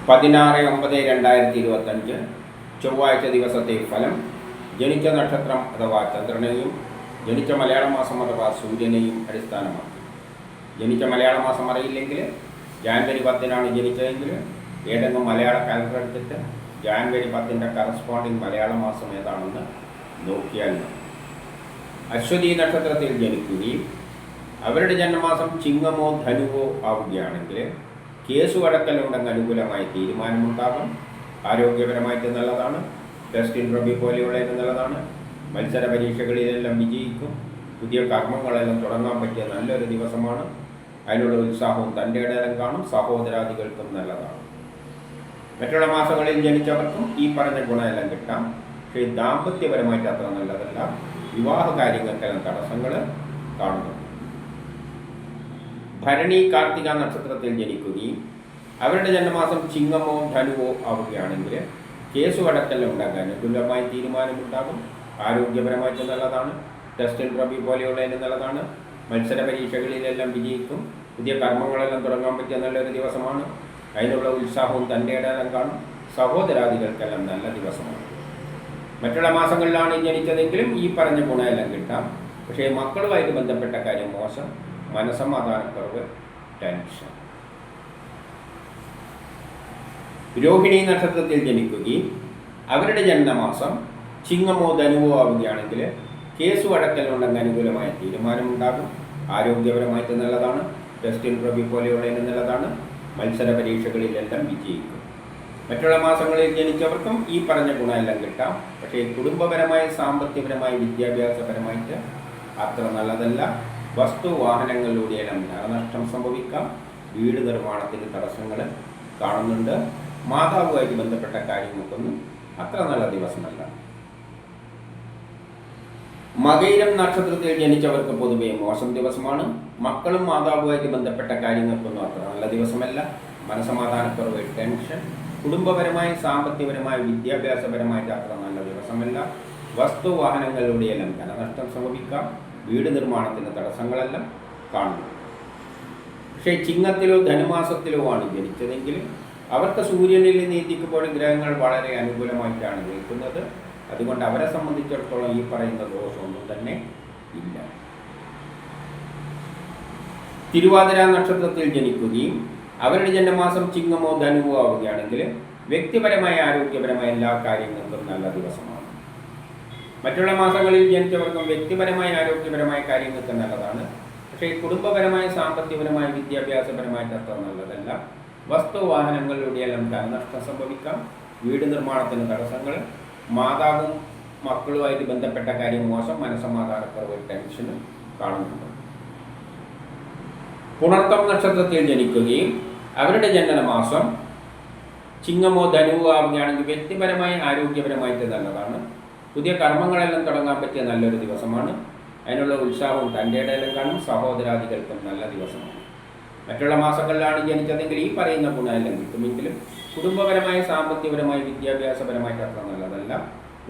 16/9/2025 ചൊവ്വാഴ്ച ദിവസത്തെ ഫലം. ജനിച്ച നക്ഷത്രം അഥവാ ചന്ദ്രനെയും ജനിച്ച മലയാള മാസം അഥവാ സൂര്യനെയും അടിസ്ഥാനമാക്കി. ജനിച്ച മലയാള മാസം അറിയില്ലെങ്കിൽ ജാനുവരി 10 ജനിച്ചതെങ്കിൽ ഏതെങ്കിലും മലയാള കാലണ്ടർ എടുത്തിട്ട് ജാനുവരി 10 കറസ്പോണ്ടിങ് മലയാള മാസം ഏതാണെന്ന് നോക്കിയാൽ മതി. അശ്വതി നക്ഷത്രത്തിൽ ജനിക്കുകയും അവരുടെ ജന്മമാസം ചിങ്ങമോ ധനുവോ ആവുകയാണെങ്കിൽ കേസ് വഴക്കലുണ്ടെങ്കിൽ അനുകൂലമായ തീരുമാനമുണ്ടാകും. ആരോഗ്യപരമായിട്ട് നല്ലതാണ്. ടെസ്റ്റ് ഇൻ്റർവ്യൂ പോലെയുള്ളത് നല്ലതാണ്. മത്സര പരീക്ഷകളിലെല്ലാം വിജയിക്കും. പുതിയ കർമ്മങ്ങളെല്ലാം തുടങ്ങാൻ പറ്റിയ നല്ലൊരു ദിവസമാണ്. അതിനുള്ള ഉത്സാഹവും തൻ്റെ ഇടയിലും കാണും. സഹോദരാദികൾക്കും നല്ലതാണ്. മറ്റുള്ള മാസങ്ങളിൽ ജനിച്ചവർക്കും ഈ പറഞ്ഞ ഗുണമെല്ലാം കിട്ടാം. പക്ഷേ ദാമ്പത്യപരമായിട്ട് അത്ര നല്ലതല്ല. വിവാഹ കാര്യങ്ങൾക്കെല്ലാം തടസ്സങ്ങൾ കാണുന്നു. ഭരണി കാർത്തിക നക്ഷത്രത്തിൽ ജനിക്കുകയും അവരുടെ ജന്മമാസം ചിങ്ങമോ ധനുവോ ആവുകയാണെങ്കിൽ കേസ് വഴക്കെല്ലാം ഉണ്ടാകാൻ അനുകൂലമായ തീരുമാനമുണ്ടാകും. ആരോഗ്യപരമായിട്ട് നല്ലതാണ്. ടെസ്റ്റ് ഇൻ്റർവ്യൂ പോലെയുള്ളതിന് നല്ലതാണ്. മത്സര പരീക്ഷകളിലെല്ലാം വിജയിക്കും. പുതിയ കർമ്മങ്ങളെല്ലാം തുടങ്ങാൻ പറ്റിയ നല്ലൊരു ദിവസമാണ്. അതിനുള്ള ഉത്സാഹവും തൻ്റെ ഇടയിലും കാണും. സഹോദരാദികൾക്കെല്ലാം നല്ല ദിവസമാണ്. മറ്റുള്ള മാസങ്ങളിലാണ് ജനിച്ചതെങ്കിലും ഈ പറഞ്ഞ ഗുണമെല്ലാം കിട്ടാം. പക്ഷേ മക്കളുമായിട്ട് ബന്ധപ്പെട്ട കാര്യം മോശം. മനസ്സമാധാനക്കുറവ്, ടെൻഷൻ. രോഹിണി നക്ഷത്രത്തിൽ ജനിക്കുകയും അവരുടെ ജന്മമാസം ചിങ്ങമോ ധനുവോ ആവുകയാണെങ്കിൽ കേസ് വഴക്കലുണ്ടെങ്കിൽ അനുകൂലമായ തീരുമാനമുണ്ടാകും. ആരോഗ്യപരമായിട്ട് നല്ലതാണ്. ടെസ്റ്റ് ഇൻ്റർവ്യൂ പോലെയുള്ളതിന് നല്ലതാണ്. മത്സര പരീക്ഷകളിലെല്ലാം വിജയിക്കും. മറ്റുള്ള മാസങ്ങളിൽ ജനിച്ചവർക്കും ഈ പറഞ്ഞ ഗുണമെല്ലാം കിട്ടാം. പക്ഷേ കുടുംബപരമായി, സാമ്പത്തികപരമായി, വിദ്യാഭ്യാസപരമായിട്ട് അത്ര നല്ലതല്ല. വസ്തു വാഹനങ്ങളിലൂടെയെല്ലാം ധനനഷ്ടം സംഭവിക്കാം. വീട് നിർമ്മാണത്തിന് തടസ്സങ്ങൾ കാണുന്നുണ്ട്. മാതാവുമായിട്ട് ബന്ധപ്പെട്ട കാര്യങ്ങൾക്കൊന്നും അത്ര നല്ല ദിവസമല്ല. മകയിരം നക്ഷത്രത്തിൽ ജനിച്ചവർക്ക് പൊതുവെ മോശം ദിവസമാണ്. മക്കളും മാതാവുമായിട്ട് ബന്ധപ്പെട്ട കാര്യങ്ങൾക്കൊന്നും അത്ര നല്ല ദിവസമല്ല. മനസ്സമാധാനക്കുറവ്, ടെൻഷൻ. കുടുംബപരമായി, സാമ്പത്തികപരമായി, വിദ്യാഭ്യാസപരമായിട്ട് അത്ര നല്ല ദിവസമല്ല. വസ്തു വാഹനങ്ങളിലൂടെയെല്ലാം ധനനഷ്ടം സംഭവിക്കാം. വീട് നിർമ്മാണത്തിന് തടസ്സങ്ങളെല്ലാം കാണുന്നു. പക്ഷേ ചിങ്ങത്തിലോ ധനുമാസത്തിലോ ആണ് ജനിച്ചതെങ്കിൽ അവർക്ക് സൂര്യനിൽ നീതിക്ക് പോലെ ഗ്രഹങ്ങൾ വളരെ അനുകൂലമായിട്ടാണ് നിൽക്കുന്നത്. അതുകൊണ്ട് അവരെ സംബന്ധിച്ചിടത്തോളം ഈ പറയുന്ന ദോഷമൊന്നും തന്നെ ഇല്ല. തിരുവാതിര നക്ഷത്രത്തിൽ ജനിക്കുകയും അവരുടെ ജന്മമാസം ചിങ്ങമോ ധനുവോ ആവുകയാണെങ്കിൽ വ്യക്തിപരമായ, ആരോഗ്യപരമായ എല്ലാ കാര്യങ്ങൾക്കും നല്ല ദിവസമാണ്. മറ്റുള്ള മാസങ്ങളിൽ ജനിച്ചവർക്കും വ്യക്തിപരമായ, ആരോഗ്യപരമായ കാര്യങ്ങൾക്ക് നല്ലതാണ്. പക്ഷേ കുടുംബപരമായ, സാമ്പത്തികപരമായ, വിദ്യാഭ്യാസപരമായിട്ട് അത്ര നല്ലതല്ല. വസ്തു വാഹനങ്ങളിലൂടെയെല്ലാം ധനനഷ്ടം സംഭവിക്കാം. വീട് നിർമ്മാണത്തിന് തടസ്സങ്ങൾ. മാതാവും മക്കളുമായിട്ട് ബന്ധപ്പെട്ട കാര്യം മോശം. മനസ്സമാധാനക്കുറവ്, ടെൻഷനും കാണുന്നുണ്ട്. പുണർത്തം നക്ഷത്രത്തിൽ ജനിക്കുകയും അവരുടെ ജനനമാസം ചിങ്ങമോ ധനുവോ ആവുകയാണെങ്കിൽ വ്യക്തിപരമായി, ആരോഗ്യപരമായിട്ട് നല്ലതാണ്. പുതിയ കർമ്മങ്ങളെല്ലാം തുടങ്ങാൻ പറ്റിയ നല്ലൊരു ദിവസമാണ്. അതിനുള്ള ഉത്സാഹവും തൻ്റെ ഇടയിലും കാണും. സഹോദരാദികൾക്കും നല്ല ദിവസമാണ്. മറ്റുള്ള മാസങ്ങളിലാണ് ജനിച്ചതെങ്കിൽ ഈ പറയുന്ന ഗുണമെല്ലാം കിട്ടുമെങ്കിലും കുടുംബപരമായി, സാമ്പത്തികപരമായി, വിദ്യാഭ്യാസപരമായിട്ട് അത്ര നല്ലതല്ല.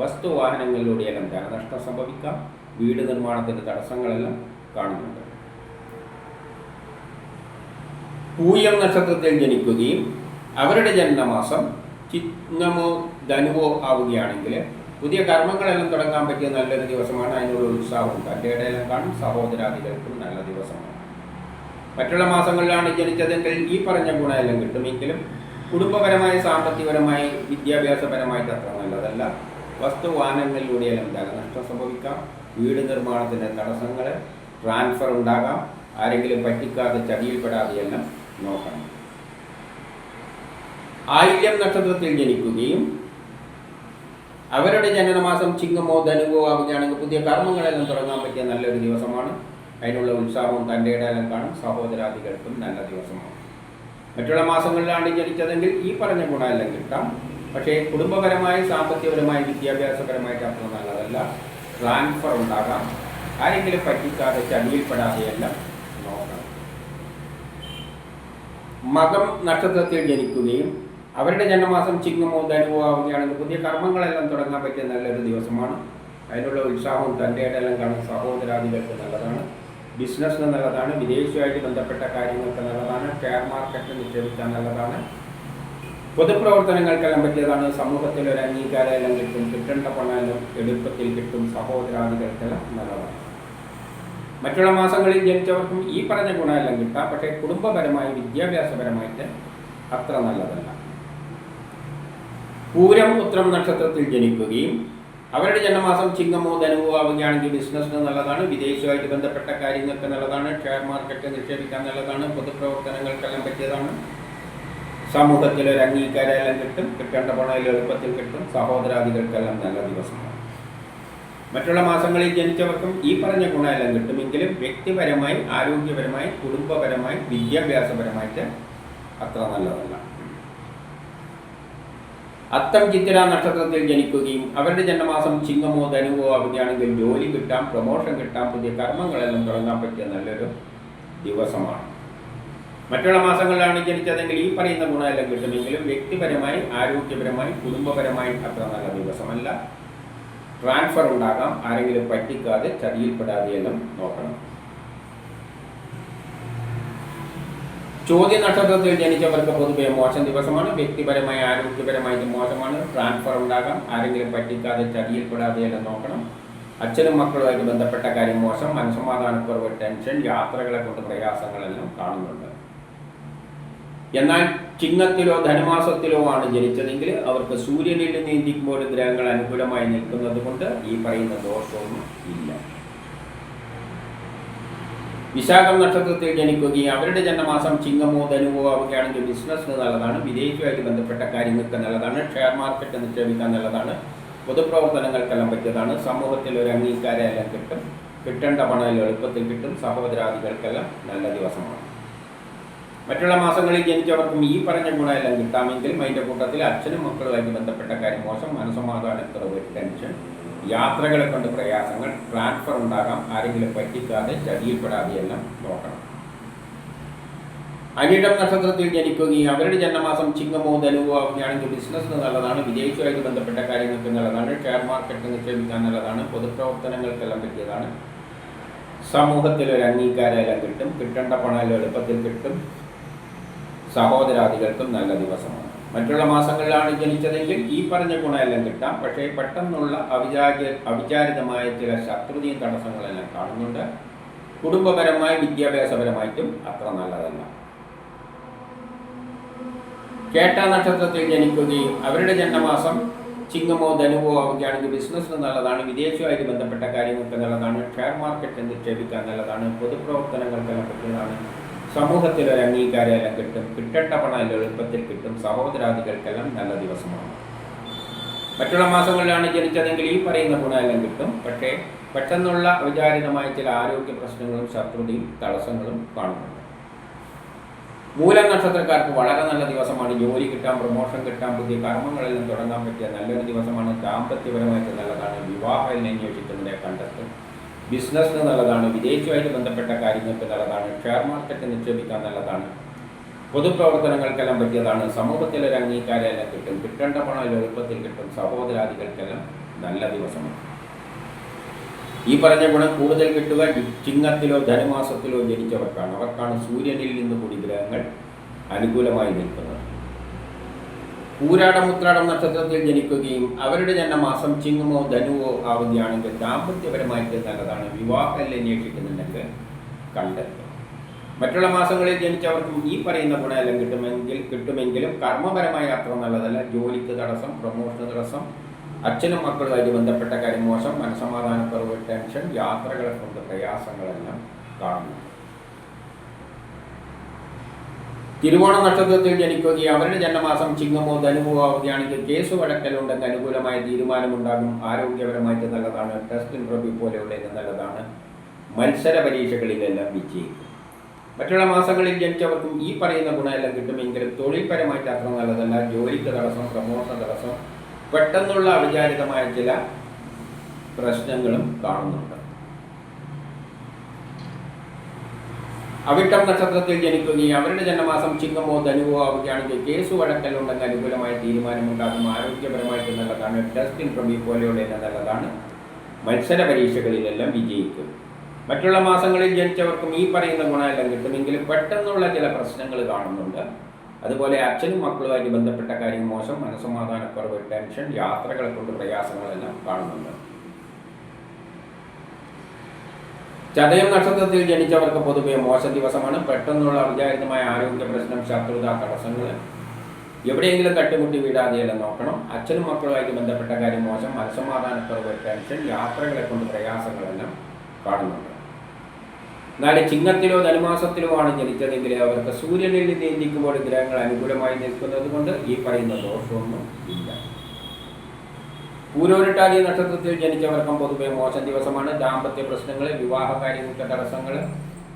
വസ്തു വാഹനങ്ങളിലൂടെയെല്ലാം ധനനഷ്ടം സംഭവിക്കാം. വീട് നിർമ്മാണത്തിൻ്റെ തടസ്സങ്ങളെല്ലാം കാണുന്നുണ്ട്. പൂയം നക്ഷത്രത്തിൽ ജനിക്കുകയും അവരുടെ ജന്മമാസം ചിങ്ങമോ ധനുവോ ആവുകയാണെങ്കിൽ പുതിയ കർമ്മങ്ങളെല്ലാം തുടങ്ങാൻ പറ്റിയ നല്ലൊരു ദിവസമാണ്. അതിനുള്ള ഉത്സാഹവും തൻ്റെ ഇടയിലും കാണും. സഹോദരാദികൾക്കും നല്ല ദിവസമാണ്. മറ്റുള്ള മാസങ്ങളിലാണ് ജനിച്ചതെങ്കിൽ ഈ പറഞ്ഞ ഗുണമെല്ലാം കിട്ടുമെങ്കിലും കുടുംബപരമായി, സാമ്പത്തികപരമായി, വിദ്യാഭ്യാസപരമായിട്ട് അത്ര നല്ലതല്ല. വസ്തു വാഹനങ്ങളിലൂടെയെല്ലാം ധനനഷ്ടം സംഭവിക്കാം. വീട് നിർമ്മാണത്തിൻ്റെ തടസ്സങ്ങൾ, ട്രാൻസ്ഫർ ഉണ്ടാകാം. ആരെങ്കിലും പറ്റിക്കാതെ, ചതിയിൽപ്പെടാതെയെല്ലാം നോക്കണം. ആയില്യം നക്ഷത്രത്തിൽ ജനിക്കുകയും അവരുടെ ജനനമാസം ചിങ്ങമോ ധനുവോ ആവുകയാണെങ്കിൽ പുതിയ കർമ്മങ്ങളെല്ലാം തുടങ്ങാൻ പറ്റിയ നല്ലൊരു ദിവസമാണ്. അതിനുള്ള ഉത്സാഹവും തൻ്റെ ഇടയിലും കാണും. സഹോദരാദികൾക്കും നല്ല ദിവസമാണ്. മറ്റുള്ള മാസങ്ങളിലാണ് ജനിച്ചതെങ്കിൽ ഈ പറഞ്ഞ ഗുണമെല്ലാം കിട്ടാം. പക്ഷേ കുടുംബപരമായി, സാമ്പത്തികപരമായി, വിദ്യാഭ്യാസപരമായിട്ട് അത്ര നല്ലതല്ല. ട്രാൻസ്ഫർ ഉണ്ടാകാം. ആരെങ്കിലും പറ്റിക്കാതെ, ചതിയിൽപ്പെടാതെയെല്ലാം നോക്കണം. മകം നക്ഷത്രത്തിൽ ജനിക്കുകയും അവരുടെ ജന്മമാസം ചിങ്ങമോ ധനുവോ ആവുകയാണെങ്കിൽ പുതിയ കർമ്മങ്ങളെല്ലാം തുടങ്ങാൻ പറ്റിയ നല്ലൊരു ദിവസമാണ്. അതിനുള്ള ഉത്സാഹവും തൻ്റെ ഇടയിലും കാണും. സഹോദരാദികൾക്ക് നല്ലതാണ്. ബിസിനസ്സിന് നല്ലതാണ്. വിദേശവുമായിട്ട് ബന്ധപ്പെട്ട കാര്യങ്ങൾക്ക് നല്ലതാണ്. ഷെയർ മാർക്കറ്റിൽ നിക്ഷേപിക്കാൻ നല്ലതാണ്. പൊതുപ്രവർത്തനങ്ങൾക്കെല്ലാം പറ്റിയതാണ്. സമൂഹത്തിൽ ഒരു അംഗീകാരമെല്ലാം കിട്ടും, കിട്ടേണ്ട പണമെല്ലാം എളുപ്പത്തിൽ കിട്ടും, സഹോദരാദികൾക്കെല്ലാം നല്ലതാണ്. മറ്റുള്ള മാസങ്ങളിൽ ജനിച്ചവർക്കും ഈ പറഞ്ഞ ഗുണമെല്ലാം കിട്ടാം, പക്ഷേ കുടുംബപരമായി വിദ്യാഭ്യാസപരമായിട്ട് അത്ര നല്ലതല്ല. പൂരം ഉത്രം നക്ഷത്രത്തിൽ ജനിക്കുകയും അവരുടെ ജന്മമാസം ചിങ്ങമോ ധനുവോ ആവുകയാണെങ്കിൽ ബിസിനസ്സിന് നല്ലതാണ്, വിദേശവുമായിട്ട് ബന്ധപ്പെട്ട കാര്യങ്ങൾക്ക് നല്ലതാണ്, ഷെയർ മാർക്കറ്റ് നിക്ഷേപിക്കാൻ നല്ലതാണ്, പൊതുപ്രവർത്തനങ്ങൾക്കെല്ലാം പറ്റിയതാണ്. സമൂഹത്തിൽ ഒരു അംഗീകാരമെല്ലാം കിട്ടും, കിട്ടേണ്ട പണം എളുപ്പത്തിൽ കിട്ടും, സഹോദരാദികൾക്കെല്ലാം നല്ല ദിവസമാണ്. മറ്റുള്ള മാസങ്ങളിൽ ജനിച്ചവർക്കും ഈ പറഞ്ഞ ഗുണമെല്ലാം കിട്ടുമെങ്കിലും വ്യക്തിപരമായി, ആരോഗ്യപരമായി, കുടുംബപരമായി, വിദ്യാഭ്യാസപരമായിട്ട് അത്ര നല്ലതല്ല. അത്തം ചിത്തിര നക്ഷത്രത്തിൽ ജനിക്കുകയും അവരുടെ ജന്മമാസം ചിങ്ങമോ ധനുവോ ആവുകയാണെങ്കിൽ ജോലി കിട്ടാം, പ്രമോഷൻ കിട്ടാം, പുതിയ കർമ്മങ്ങളെല്ലാം തുടങ്ങാൻ പറ്റിയ നല്ലൊരു ദിവസമാണ്. മറ്റുള്ള മാസങ്ങളിലാണ് ജനിച്ചതെങ്കിൽ ഈ പറയുന്ന ഗുണമെല്ലാം കിട്ടുമെങ്കിലും വ്യക്തിപരമായി, ആരോഗ്യപരമായി, കുടുംബപരമായി അത്ര നല്ല ദിവസമല്ല. ട്രാൻസ്ഫർ ഉണ്ടാകാം, ആരെങ്കിലും പറ്റിക്കാതെ ചതിയിൽപ്പെടാതെയെല്ലാം നോക്കണം. ചോദ്യ നക്ഷത്രത്തിൽ ജനിച്ചവർക്ക് പൊതുവെ മോശം ദിവസമാണ്. വ്യക്തിപരമായി, ആരോഗ്യപരമായിട്ട് മോശമാണ്. ട്രാൻസ്ഫർ ഉണ്ടാകാം, ആരെങ്കിലും പറ്റിക്കാതെ ചതിയിൽപ്പെടാതെയെല്ലാം നോക്കണം. അച്ഛനും മക്കളുമായിട്ട് ബന്ധപ്പെട്ട കാര്യം മോശം, മനസ്സമാധാനക്കുറവ്, ടെൻഷൻ, യാത്രകളെ കൊണ്ട് പ്രയാസങ്ങളെല്ലാം കാണുന്നുണ്ട്. എന്നാൽ ചിങ്ങത്തിലോ ധനുമാസത്തിലോ ആണ് ജനിച്ചതെങ്കിൽ അവർക്ക് സൂര്യനിൽ നീന്തിക്കുമ്പോൾ ഗ്രഹങ്ങൾ അനുകൂലമായി നിൽക്കുന്നത് കൊണ്ട് ഈ പറയുന്ന ദോഷമൊന്നും ഇല്ല. വിശാഖം നക്ഷത്രത്തിൽ ജനിക്കുകയും അവരുടെ ജന്മമാസം ചിങ്ങമോ ധനുവോ ആവുകയാണെങ്കിൽ ബിസിനസ്സിന് നല്ലതാണ്, വിദേശവുമായിട്ട് ബന്ധപ്പെട്ട കാര്യങ്ങൾക്ക് നല്ലതാണ്, ഷെയർ മാർക്കറ്റ് നിക്ഷേപിക്കാൻ നല്ലതാണ്, പൊതുപ്രവർത്തനങ്ങൾക്കെല്ലാം പറ്റിയതാണ്. സമൂഹത്തിൽ ഒരു അംഗീകാരമെല്ലാം കിട്ടും, കിട്ടേണ്ട പണം എളുപ്പത്തിൽ കിട്ടും, സഹോദരാദികൾക്കെല്ലാം നല്ല ദിവസമാണ്. മറ്റുള്ള മാസങ്ങളിൽ ജനിച്ചവർക്കും ഈ പറഞ്ഞ ഗുണമെല്ലാം കിട്ടാമെങ്കിലും അതിൻ്റെ കൂട്ടത്തിൽ അച്ഛനും മക്കളുമായിട്ട് ബന്ധപ്പെട്ട കാര്യം മോശം, മനസ്സമാധാനക്കുറവ്, ടെൻഷൻ, യാത്രകളെ കൊണ്ട് പ്രയാസങ്ങൾ, ട്രാൻസ്ഫർ ഉണ്ടാകാം, ആരെങ്കിലും പറ്റിക്കാതെ ചതിയിൽപ്പെടാതെയെല്ലാം നോക്കണം. അനിഴം നക്ഷത്രത്തിൽ ജനിക്കുകയും അവരുടെ ജന്മമാസം ചിങ്ങമോ ധനുവോ ആവുകയാണെങ്കിൽ ബിസിനസ്സിന് നല്ലതാണ്, വിദേശവുമായിട്ട് ബന്ധപ്പെട്ട കാര്യങ്ങൾക്ക് നല്ലതാണ്, ഷെയർ മാർക്കറ്റ് നിക്ഷേപിക്കാൻ നല്ലതാണ്, പൊതുപ്രവർത്തനങ്ങൾക്കെല്ലാം പറ്റിയതാണ്. സമൂഹത്തിൽ ഒരു അംഗീകാരമെല്ലാം കിട്ടും, കിട്ടേണ്ട പണം എളുപ്പത്തിൽ കിട്ടും, സഹോദരാദികൾക്കും നല്ല ദിവസമാണ്. മറ്റുള്ള മാസങ്ങളിലാണ് ജനിച്ചതെങ്കിൽ ഈ പറഞ്ഞ ഗുണമെല്ലാം കിട്ടാം, പക്ഷേ പെട്ടെന്നുള്ള അവിചാരിതമായ ചില ശത്രുതയും തടസ്സങ്ങളെല്ലാം കാണുന്നുണ്ട്. കുടുംബപരമായി, വിദ്യാഭ്യാസപരമായിട്ടും അത്ര നല്ലതല്ല. കേട്ട നക്ഷത്രത്തിൽ ജനിക്കുകയും അവരുടെ ജന്മമാസം ചിങ്ങമോ ധനുവോ ആവുകയാണെങ്കിൽ ബിസിനസ്സിന് നല്ലതാണ്, വിദേശവുമായിട്ട് ബന്ധപ്പെട്ട കാര്യങ്ങൾക്ക് നല്ലതാണ്, ഷെയർ മാർക്കറ്റ് നിക്ഷേപിക്കാൻ നല്ലതാണ്, പൊതുപ്രവർത്തനങ്ങൾക്കെല്ലാം പറ്റിയതാണ്. സമൂഹത്തിൽ ഒരു അംഗീകാരമെല്ലാം കിട്ടും, കിട്ടേണ്ട പണം എളുപ്പത്തിൽ കിട്ടും, സഹോദരാദികൾക്കെല്ലാം നല്ല ദിവസമാണ്. മറ്റുള്ള മാസങ്ങളിലാണ് ജനിച്ചതെങ്കിൽ ഈ പറയുന്ന ഗുണമെല്ലാം കിട്ടും, പക്ഷേ പെട്ടെന്നുള്ള അവിചാരിതമായ ചില ആരോഗ്യ പ്രശ്നങ്ങളും ശത്രുതയും തടസ്സങ്ങളും കാണുന്നുണ്ട്. മൂലം നക്ഷത്രക്കാർക്ക് വളരെ നല്ല ദിവസമാണ്. ജോലി കിട്ടാൻ, പ്രമോഷൻ കിട്ടാൻ, പുതിയ കർമ്മങ്ങളെല്ലാം തുടങ്ങാൻ പറ്റിയ നല്ലൊരു ദിവസമാണ്. ദാമ്പത്യപരമായിട്ട് നല്ലതാണ്, വിവാഹം അന്വേഷിക്കുന്നതിനെ കണ്ടെത്തും, ബിസിനസ്സിന് നല്ലതാണ്, വിദേശവുമായിട്ട് ബന്ധപ്പെട്ട കാര്യങ്ങൾക്ക് നല്ലതാണ്, ഷെയർ മാർക്കറ്റ് നിക്ഷേപിക്കാൻ നല്ലതാണ്, പൊതുപ്രവർത്തനങ്ങൾക്കെല്ലാം പറ്റിയതാണ്. സമൂഹത്തിൽ ഒരു അംഗീകാരമെല്ലാം കിട്ടും, കിട്ടേണ്ട പണം എളുപ്പത്തിൽ കിട്ടും, സഹോദരാദികൾക്കെല്ലാം നല്ല ദിവസമാണ്. ഈ പറഞ്ഞ ഗുണം കൂടുതൽ കിട്ടുക ചിങ്ങത്തിലോ ധനുമാസത്തിലോ ജനിച്ചവർക്കാണ്. അവർക്കാണ് സൂര്യനിൽ നിന്ന് കൂടി ഗ്രഹങ്ങൾ അനുകൂലമായി നിൽക്കുന്നത്. പൂരാടം ഉത്രാടം നക്ഷത്രത്തിൽ ജനിക്കുകയും അവരുടെ ജന്മമാസം ചിങ്ങമോ ധനുവോ ആവുകയാണെങ്കിൽ ദാമ്പത്യപരമായിട്ട് നല്ലതാണ്, വിവാഹം അന്വേഷിക്കുന്നുണ്ടെങ്കിൽ കണ്ടെത്തും. മറ്റുള്ള മാസങ്ങളിൽ ജനിച്ചവർക്കും ഈ പറയുന്ന ഗുണമെല്ലാം കിട്ടുമെങ്കിലും കർമ്മപരമായി അത്ര നല്ലതല്ല. ജോലിക്ക് തടസ്സം, പ്രമോഷന് തടസ്സം, അച്ഛനും മക്കളുമായിട്ട് ബന്ധപ്പെട്ട കാര്യം മോശം, മനസ്സമാധാനക്കുറവ്, ടെൻഷൻ, യാത്രകളെ കൊണ്ട് പ്രയാസങ്ങളെല്ലാം കാണുന്നു. തിരുവോണ നക്ഷത്രത്തിൽ ജനിക്കുകയും അവരുടെ ജന്മമാസം ചിങ്ങമോ ധനുവോ ആവുകയാണെങ്കിൽ കേസ് വഴക്കലുണ്ടെങ്കിൽ അനുകൂലമായ തീരുമാനമുണ്ടാകും, ആരോഗ്യപരമായിട്ട് നല്ലതാണ്, ടെസ്റ്റ് ഇന്റർവ്യൂ പോലെയുള്ളത് നല്ലതാണ്, മത്സര പരീക്ഷകളിലെല്ലാം വിജയിക്കും. മറ്റുള്ള മാസങ്ങളിൽ ജനിച്ചവർക്കും ഈ പറയുന്ന ഗുണമെല്ലാം കിട്ടുമെങ്കിലും തൊഴിൽപരമായിട്ട് അത്ര നല്ലതല്ല. ജോലിക്ക് തടസ്സം, പ്രമോഷൻ തടസ്സം, പെട്ടെന്നുള്ള അവിചാരിതമായ ചില പ്രശ്നങ്ങളും കാണുന്നുണ്ട്. അവിട്ടം നക്ഷത്രത്തിൽ ജനിക്കുകയും അവരുടെ ജന്മമാസം ചിങ്ങമോ ധനുവോ ആവുകയാണെങ്കിൽ കേസ് വഴക്കലുണ്ടെങ്കിൽ അനുകൂലമായ തീരുമാനമുണ്ടാകും, ആരോഗ്യപരമായിട്ട് നല്ലതാണ്, ടെസ്റ്റ് ഇന്റർവ്യൂ പോലെയുള്ള നല്ലതാണ്, മത്സര പരീക്ഷകളിലെല്ലാം വിജയിക്കും. മറ്റുള്ള മാസങ്ങളിൽ ജനിച്ചവർക്കും ഈ പറയുന്ന ഗുണമെല്ലാം കിട്ടുമെങ്കിലും പെട്ടെന്നുള്ള ചില പ്രശ്നങ്ങൾ കാണുന്നുണ്ട്. അതുപോലെ അച്ഛനും മക്കളുമായിട്ട് ബന്ധപ്പെട്ട കാര്യം മോശം, മനസ്സമാധാനക്കുറവ്, ടെൻഷൻ, യാത്രകളെ കൊണ്ട് പ്രയാസങ്ങളെല്ലാം കാണുന്നുണ്ട്. ചതയം നക്ഷത്രത്തിൽ ജനിച്ചവർക്ക് പൊതുവെ മോശം ദിവസമാണ്. പെട്ടെന്നുള്ള അവിചാരിതമായ ആരോഗ്യ പ്രശ്നം, ശത്രുത, തടസ്സങ്ങൾ, എവിടെയെങ്കിലും തട്ടുമുട്ടി വീഴാതെയെല്ലാം നോക്കണം. അച്ഛനും മക്കളുമായിട്ട് ബന്ധപ്പെട്ട കാര്യം മോശം, മനസ്സമാധാനക്കുറവ്, ടെൻഷൻ, യാത്രകളെ കൊണ്ട് പ്രയാസങ്ങളെല്ലാം കാണുന്നുണ്ട്. എന്നാൽ ചിങ്ങത്തിലോ ധനുമാസത്തിലോ ആണ് ജനിച്ചതെങ്കിൽ അവർക്ക് സൂര്യനിൽ നിന്ന് ചിന്തിക്കുമ്പോൾ ഗ്രഹങ്ങൾ അനുകൂലമായി നിൽക്കുന്നത് കൊണ്ട് ഈ പറയുന്ന ദോഷമൊന്നും ഇല്ല. പൂരോരുട്ടാതി നക്ഷത്രത്തിൽ ജനിച്ചവർക്കും പൊതുവെ മോശം ദിവസമാണ്. ദാമ്പത്യ പ്രശ്നങ്ങൾ, വിവാഹകാര്യങ്ങൾക്ക് തടസ്സങ്ങൾ,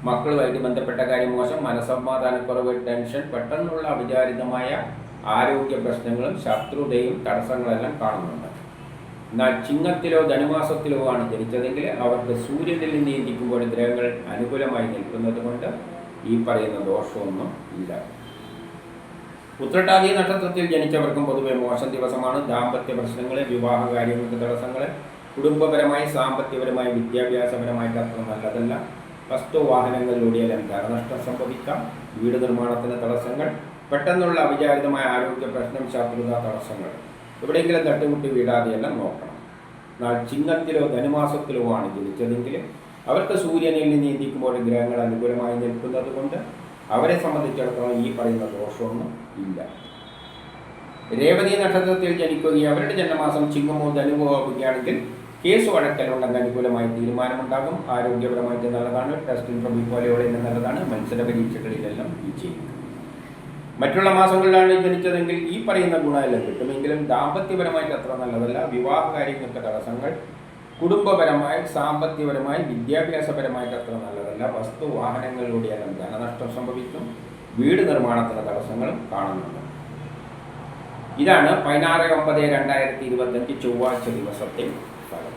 മക്കളുമായിട്ട് ബന്ധപ്പെട്ട കാര്യം മോശം, മനസ്സമാധാനക്കുറവ്, ടെൻഷൻ, പെട്ടെന്നുള്ള അവിചാരിതമായ ആരോഗ്യ പ്രശ്നങ്ങളും ശത്രുതയും തടസ്സങ്ങളെല്ലാം കാണുന്നുണ്ട്. എന്നാൽ ചിങ്ങത്തിലോ ധനുമാസത്തിലോ ആണ് ജനിച്ചതെങ്കിൽ അവർക്ക് സൂര്യനിൽ നിന്ന് ചിന്തിക്കുമ്പോൾ ഗ്രഹങ്ങൾ അനുകൂലമായി നിൽക്കുന്നത് കൊണ്ട് ഈ പറയുന്ന ദോഷമൊന്നും ഇല്ല. ഉത്രട്ടാതി നക്ഷത്രത്തിൽ ജനിച്ചവർക്കും പൊതുവെ മോശം ദിവസമാണ്. ദാമ്പത്യ പ്രശ്നങ്ങൾ, വിവാഹകാര്യങ്ങൾക്ക് തടസ്സങ്ങൾ, കുടുംബപരമായി, സാമ്പത്തികപരമായി, വിദ്യാഭ്യാസപരമായിട്ട് അത്ര നല്ലതല്ല. വസ്തു വാഹനങ്ങളിലൂടെയെല്ലാം ധനനഷ്ടം സംഭവിക്കാം. വീട് നിർമ്മാണത്തിന് തടസ്സങ്ങൾ, പെട്ടെന്നുള്ള അവിചാരിതമായ ആരോഗ്യ പ്രശ്നം, ശത്രുത, തടസ്സങ്ങൾ, എവിടെയെങ്കിലും തട്ടുമുട്ടി വീഴാതെയെല്ലാം നോക്കണം. എന്നാൽ ചിങ്ങത്തിലോ ധനുമാസത്തിലോ ആണ് ജനിച്ചതെങ്കിൽ അവർക്ക് സൂര്യനിൽ നിന്ന് ചിന്തിക്കുമ്പോൾ ഗ്രഹങ്ങൾ അനുകൂലമായി നിൽക്കുന്നത് കൊണ്ട് അവരെ സംബന്ധിച്ചിടത്തോളം ഈ പറയുന്ന ദോഷമൊന്നും ഇല്ല. രേവതി നക്ഷത്രത്തിൽ ജനിക്കുകയും അവരുടെ ജന്മമാസം ചിങ്ങമോ ധനുവോ ആവുകയാണെങ്കിൽ കേസ് വഴക്കലുണ്ടെങ്കിൽ അനുകൂലമായി തീരുമാനമുണ്ടാകും. ആരോഗ്യപരമായിട്ട് നല്ലതാണ്. ടെസ്റ്റ് ഇൻട്രവ്യൂ പോലെയുള്ള നല്ലതാണ്. മത്സര പരീക്ഷകളിലെല്ലാം വിജയിക്കും. മറ്റുള്ള മാസങ്ങളിലാണ് ജനിച്ചതെങ്കിൽ ഈ പറയുന്ന ഗുണമെല്ലാം കിട്ടുമെങ്കിലും ദാമ്പത്യപരമായിട്ട് അത്ര നല്ലതല്ല. വിവാഹകാര്യങ്ങൾക്ക് തടസ്സങ്ങൾ, കുടുംബപരമായി, സാമ്പത്തികപരമായി, വിദ്യാഭ്യാസപരമായിട്ട് അത്ര നല്ലതല്ല. വസ്തു വാഹനങ്ങളിലൂടെയെല്ലാം ധനനഷ്ടം സംഭവിക്കും. വീട് നിർമ്മാണത്തിന് തടസ്സങ്ങളും കാണുന്നുണ്ട്. ഇതാണ് 16/9/2025 ചൊവ്വാഴ്ച ദിവസത്തെ ഫലം.